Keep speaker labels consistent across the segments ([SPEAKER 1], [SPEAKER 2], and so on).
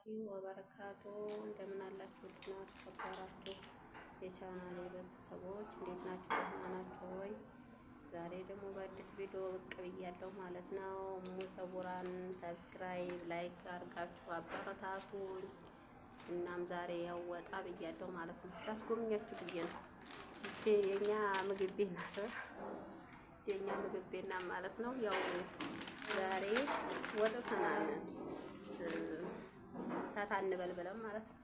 [SPEAKER 1] ወበረካቱ እንደምን አላችሁ? ድና ተከበራችሁ የቻናሌ ቤተሰቦች እንዴት ናችሁ? ደህና ናችሁ ወይ? ዛሬ ደግሞ በአዲስ ቪዲዮ ብቅ ብያለሁ ማለት ነው። ሙሰቡራን ሰብስክራይብ ላይክ አድርጋችሁ አበረታቱኝ። እናም ዛሬ ያው ወጣ ብያለሁ ማለት ነው። ላስጎብኛችሁ ብዬ ነው። እቺ የኛ ምግብ ቤት ናት። የኛ ምግብ ቤት ናት ማለት ነው። ያው ዛሬ ወጥተናል ፈታ እንበል ብለን ማለት ነው።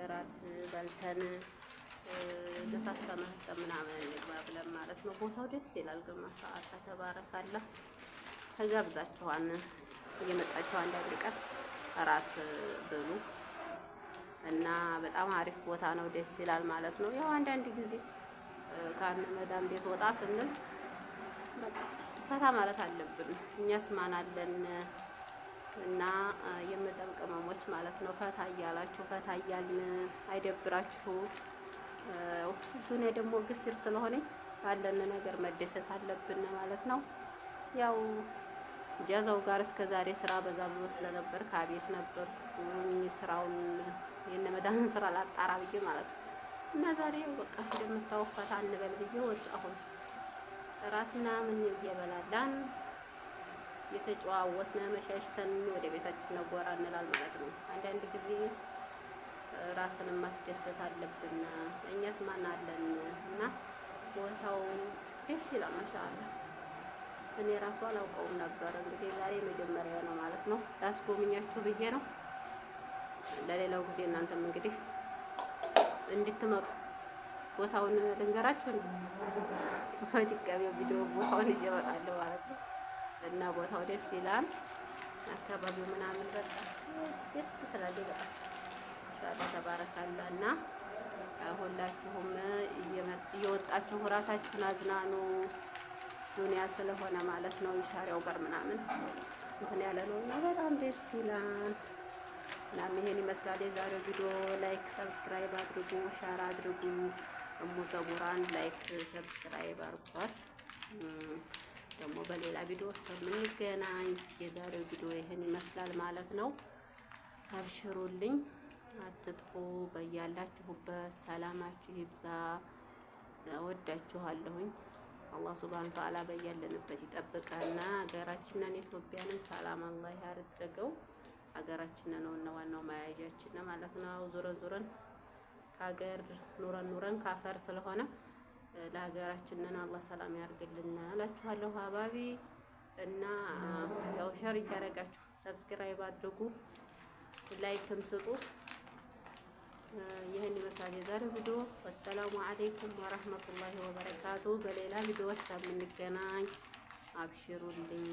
[SPEAKER 1] እራት በልተን ንፋስ ተመህጠን ምናምን እንግባ ብለን ማለት ነው። ቦታው ደስ ይላል ግን ማሻአላ ተባረካላ። ተጋብዛችኋል እየመጣችሁ አንዳንድ ቀን እራት ብሉ እና በጣም አሪፍ ቦታ ነው። ደስ ይላል ማለት ነው። ያው አንዳንድ ጊዜ ካን መዳም ቤት ወጣ ስንል በቃ ፈታ ማለት አለብን። እኛስ ማን አለን እና የመዳም ቅመሞች ማለት ነው። ፈታ እያላችሁ ፈታ እያልን አይደብራችሁ። ዱንያ ደግሞ ግስር ስለሆነ ባለን ነገር መደሰት አለብን ማለት ነው። ያው ጃዛው ጋር እስከዛሬ ስራ በዛ ብሎ ስለነበር ከቤት ነበር ስራውን የነመዳምን ስራ ላጣራ ብዬ ማለት ነው። እና ዛሬ በቃ እንደምታው ፈታ እንበል ብዬ ወጣሁ። እራትና ምን እየበላን የተጨዋወትን መሻሽተን ወደ ቤታችን ነው ጎራ እንላል ማለት ነው። አንዳንድ ጊዜ ራስን ማስደሰት አለብን። እኛስ ማን አለን እና ቦታው ደስ ይላል ማሻአላ። እኔ ራሱ አላውቀውም ነበር እንግዲህ ዛሬ መጀመሪያ ነው ማለት ነው። ላስጎብኛችሁ ብዬ ነው። ለሌላው ጊዜ እናንተም እንግዲህ እንድትመጡ ቦታውን ልንገራችሁ በድጋሚ ቪዲዮ ቦታውን ይዤ እመጣለሁ ማለት ነው። እና ቦታው ደስ ይላል። አካባቢው ምናምን በቃ ደስ ትላለች በጣም ኢንሻአላህ ተባረካላ። እና ሁላችሁም እየወጣችሁ ራሳችሁን አዝናኑ። ዱንያ ስለሆነ ማለት ነው። ሻሪያው ጋር ምናምን እንትን ያለ ነው እና በጣም ደስ ይላል። እና ይሄን ይመስላል የዛሬው ቪዲዮ። ላይክ ሰብስክራይብ አድርጉ፣ ሻር አድርጉ። ሙሰቡራን ላይክ ሰብስክራይብ አድርጓት። ደግሞ በሌላ ቪዲዮ እስከምንገናኝ የዛሬው ቪዲዮ ይሄን ይመስላል ማለት ነው። አብሽሩልኝ፣ አትጥፉ። በያላችሁበት ሰላማችሁ ይብዛ። ወዳችኋለሁኝ። አላህ ሱብሃነሁ ወተዓላ በያለንበት ይጠብቀና ሀገራችንን ኢትዮጵያንን ሰላም አላህ ያድርገው። ሀገራችንን ነው ዋናው መያዣችን ማለት ነው። ዙረን ከሀገር ኑረን ካፈር ስለሆነ ለሀገራችንን አላህ ሰላም ያርግልን እላችኋለሁ ሀባቢ። እና ያው ሸር እያደረጋችሁ ሰብስክራይብ አድርጉ፣ ላይክም ስጡ። ይህን ይመስላል የዛሬው ቪዲዮ። ወሰላሙ አለይኩም ወራህመቱላሂ ወበረካቱ። በሌላ ቪዲዮ እስከምንገናኝ አብሽሩልኝ።